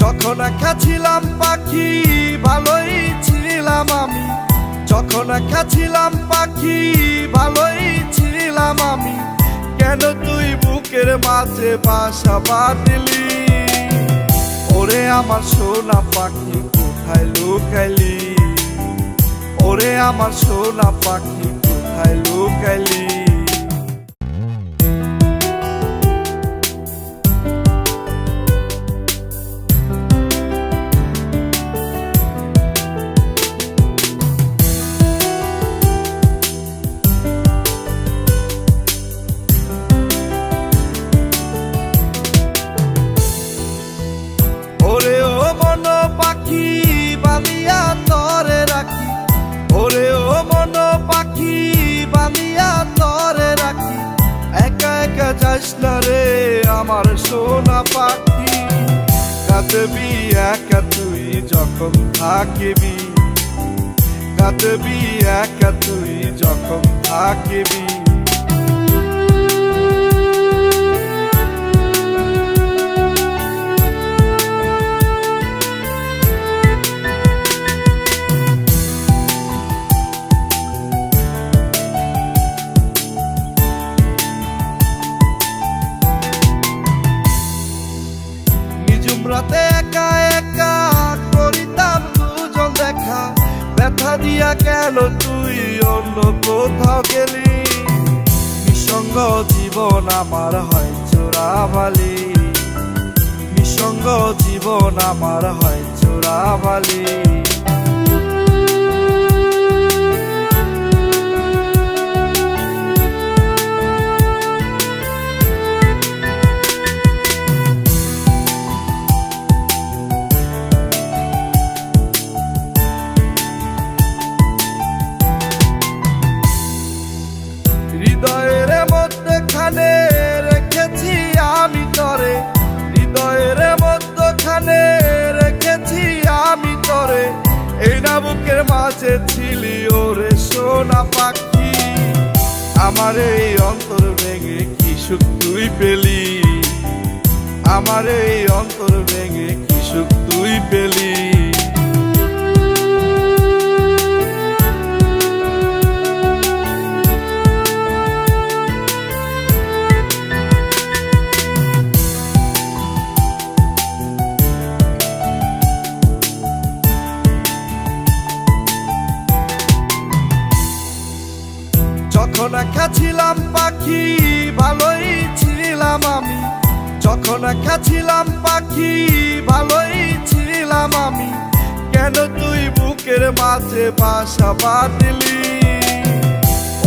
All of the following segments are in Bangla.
যখন একা ছিলাম পাখি ভালোই ছিলাম আমি, যখন একা ছিলাম পাখি ভালোই ছিলাম আমি। কেন তুই বুকের মাঝে বাসা বাঁধলি? ওরে আমার সোনা পাখি কোথায় লুকাইলি? ওরে আমার সোনা পাখি কোথায় লুকাইলি? ওরে ও মন পাখি বাঁধিয়া তরে রাখি, ওরে ও মন পাখি বাঁধিয়া তরে রাখি। একা একা যাস না রে আমার সোনা পাখি, কাঁদবি একা তুই যখন থাকিবি, কাঁদবি একা তুই যখন থাকিবি। রাতে একা একা করিতাম দুজন দেখা, ব্যথা দিয়া কেন তুই অন্য কোথাও গেলি? নিঃসঙ্গ জীবন আমার হয় চোরাবালি, নিঃসঙ্গ জীবন আমার হয় চোরাবালি। হৃদয়ের মধ্যখানে রেখেছি আমি তরে, হৃদয়ের মধ্যখানে রেখেছি আমি তরে। এই না বুকের মাঝে ছিলি ওরে সোনা পাখি, আমার এই অন্তর ভেঙে কি সুখ তুই পেলি? আমার এই অন্তর ভেঙে কি সুখ তুই পেলি? যখন একা ছিলাম পাখি ভালোই ছিলাম আমি, যখন একা ছিলাম পাখি ভালোই ছিলাম আমি। কেন তুই বুকের মাঝে বাসা বাঁধলি?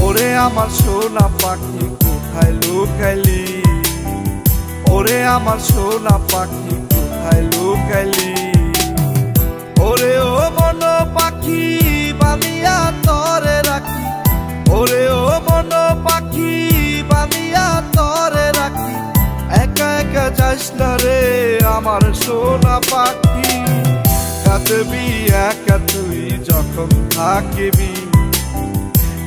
ওরে আমার সোনা পাখি কোথায় লুকাইলি? ওরে আমার সোনা পাখি কোথায় লুকাইলি? ওরে ও মন পাখি বাঁধিয়া তরে রাখি, ওরে ও মন পাখি বাঁধিয়া তরে রাখি। একা একা যাস না রে আমার সোনা পাখি, কাঁদবি একা তুই যখন থাকিবি,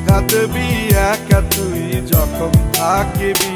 কাঁদবি একা তুই যখন থাকিবি।